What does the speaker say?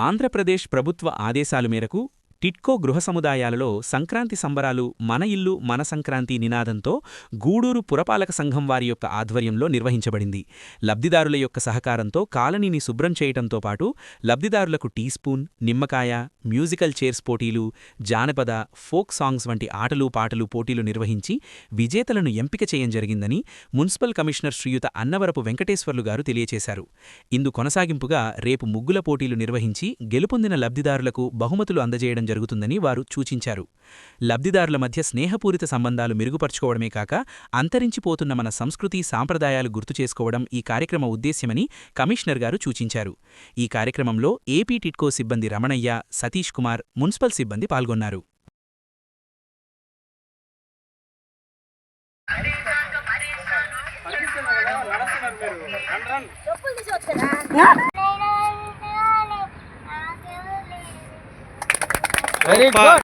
ఆంధ్రప్రదేశ్ ప్రభుత్వ ఆదేశాల మేరకు టిడ్కో గృహ సముదాయాలలో సంక్రాంతి సంబరాలు మన ఇల్లు మన సంక్రాంతి నినాదంతో గూడూరు పురపాలక సంఘం వారి యొక్క ఆధ్వర్యంలో నిర్వహించబడింది. లబ్ధిదారుల యొక్క సహకారంతో కాలనీని శుభ్రం చేయటంతో పాటు లబ్ధిదారులకు టీ స్పూన్, నిమ్మకాయ, మ్యూజికల్ చైర్స్ పోటీలు, జానపద, ఫోక్ సాంగ్స్ వంటి ఆటలు పాటలు పోటీలు నిర్వహించి విజేతలను ఎంపిక చేయం జరిగిందని మున్సిపల్ కమిషనర్ శ్రీయుత అన్నవరపు వెంకటేశ్వర్లు గారు తెలియచేశారు. ఇందు కొనసాగింపుగా రేపు ముగ్గుల పోటీలు నిర్వహించి గెలుపొందిన లబ్ధిదారులకు బహుమతులు అందజేయడం జరుగుతుందని వారు సూచించారు. లబ్ధిదారుల మధ్య స్నేహపూరిత సంబంధాలు మెరుగుపర్చుకోవడమే కాక అంతరించిపోతున్న మన సంస్కృతి సాంప్రదాయాలు గుర్తు చేసుకోవడం ఈ కార్యక్రమ ఉద్దేశ్యమని కమిషనర్ గారు సూచించారు. ఈ కార్యక్రమంలో ఏపీ టిడ్కో సిబ్బంది రమణయ్య, సతీష్ కుమార్, మున్సిపల్ సిబ్బంది పాల్గొన్నారు. Very good.